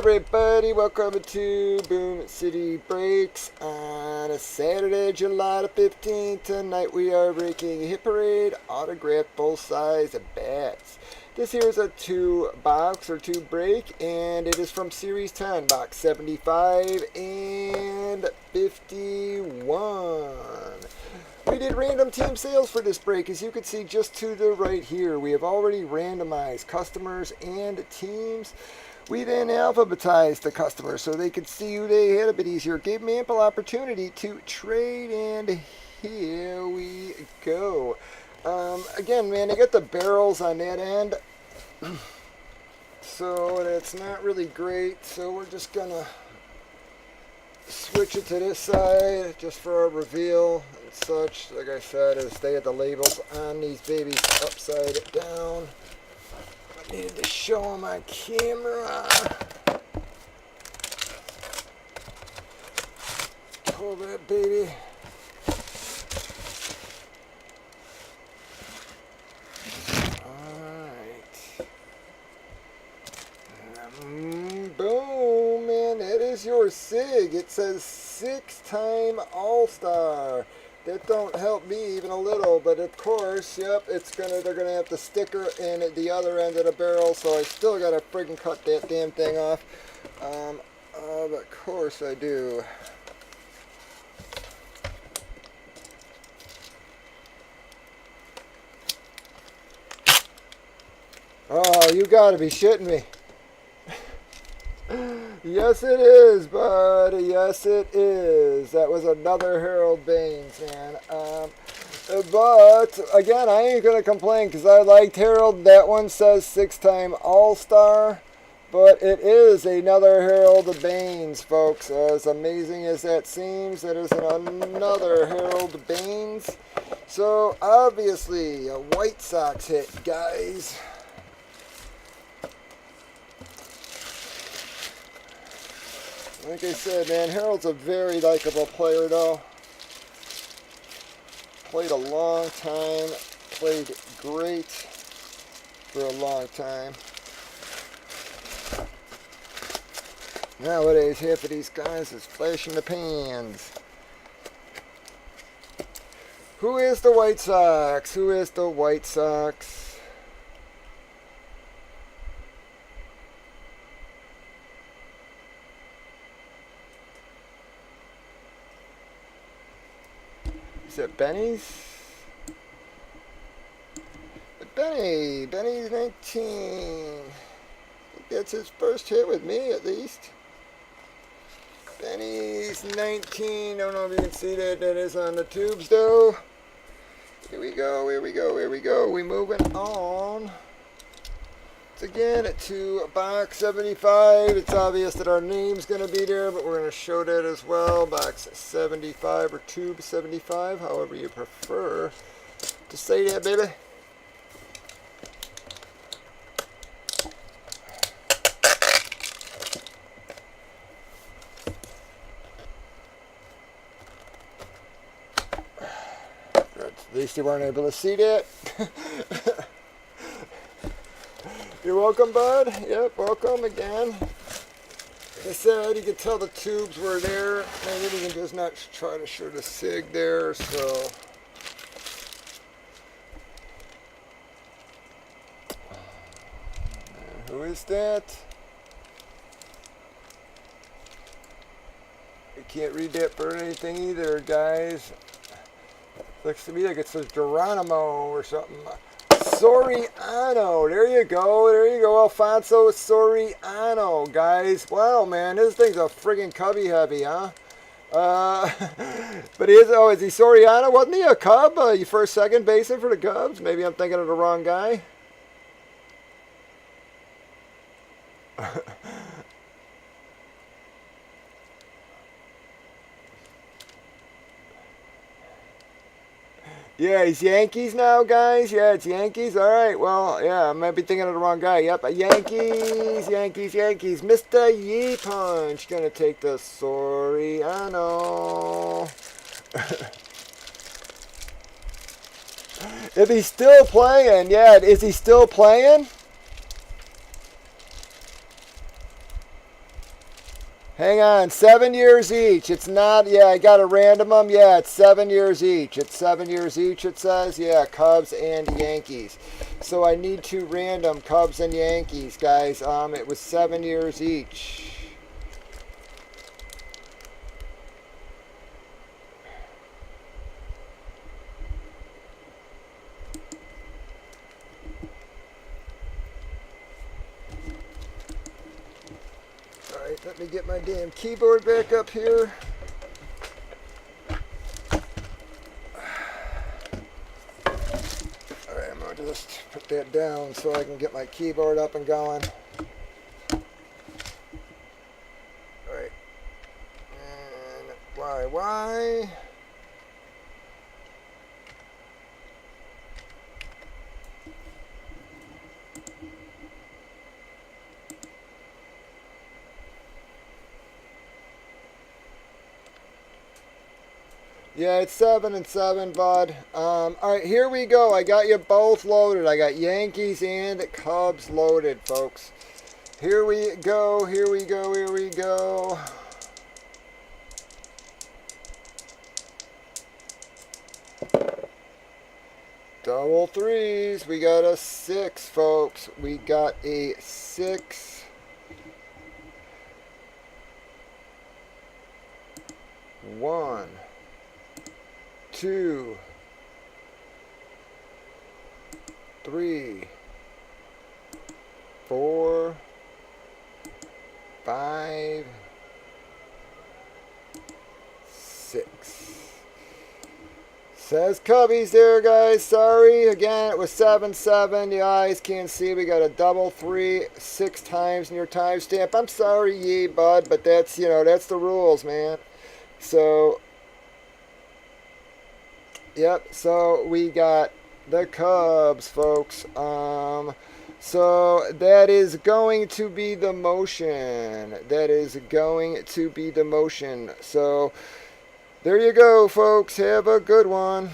everybody? Welcome to Boom City Breaks on a Saturday, July the 15th. Tonight we are breaking Hit Parade autographed full-size bats. This here is a 2-box or 2 break, and it is from Series 10, box 75 and 51. We did random team sales for this break. As you can see just to the right here, we have already randomized customers and teams. We then alphabetized the customers so they could see who they had a bit easier. Gave them ample opportunity to trade, and here we go. Again, man, I got the barrels on that end, so that's not really great. So we're just gonna switch it to this side just for our reveal and such. Like I said, as they had the labels on these babies upside down. I needed to show them on camera. Pull that baby. Boom, man, that is your SIG. It says 6-time All-Star. That don't help me even a little, but of course, yep, they're gonna have the sticker in at the other end of the barrel, so I still gotta friggin' cut that damn thing off. But of course I do. Oh, you gotta be shitting me. Yes, it is, bud. Yes, it is. That was another Harold Baines, man. But, again, I ain't going to complain because I liked Harold. That one says 6-time All-Star. But it is another Harold Baines, folks. As amazing as that seems, that is another Harold Baines. So, obviously, a White Sox hit, guys. Like I said, man, Harold's a very likable player, though. Played a long time. Played great for a long time. Nowadays, half of these guys is flash in the pans. Who is the White Sox? Who is the White Sox? Is it Benny's? Benny's 19. I think that's his first hit with me, at least. Benny's 19. I don't know if you can see that. That is on the tubes, though. Here we go. We moving on. It's again at 2 box 75. It's obvious that our name's going to be there, but we're going to show that as well. Box 75 or tube 75, however you prefer to say that, baby. At least you weren't able to see that. You're welcome, bud. Yep, welcome again. Like I said, you could tell the tubes were there. Maybe we can just not try to show the SIG there, so. And who is that? You can't read that for anything either, guys. Looks to me like it says Geronimo or something. Soriano, there you go, Alfonso Soriano, guys. Wow, man, this thing's a friggin' Cubby heavy, huh? But is he Soriano? Wasn't he a Cub? Your first second baseman for the Cubs? Maybe I'm thinking of the wrong guy. Yeah, he's Yankees now, guys. Yeah, it's Yankees. All right. Well, yeah, I might be thinking of the wrong guy. Yep, Yankees. Mr. Yee Punch gonna take the Soriano. If he's still playing, yeah, is he still playing? Hang on, 7 years each. It's not, yeah, I got to random them. Yeah, it's 7 years each. It's 7 years each, it says. Yeah, Cubs and Yankees. So I need to random Cubs and Yankees, guys. It was 7 years each. Alright, let me get my damn keyboard back up here. Alright, I'm going to just put that down so I can get my keyboard up and going. Alright. And why? Yeah, it's 7 and 7, bud. All right, here we go. I got you both loaded. I got Yankees and Cubs loaded, folks. Here we go. Here we go. Here we go. Double threes. We got a 6, folks. We got a 6. 1, 2, 3, 4, 5, 6. Says Cubbies there, guys. Sorry. Again, it was 7-7. You guys can't see. We got a double 3 6 times in your timestamp. I'm sorry, ye, bud, but that's, that's the rules, man. So, yep, so we got the Cubs, folks. So that is going to be the motion. That is going to be the motion. So there you go, folks. Have a good one.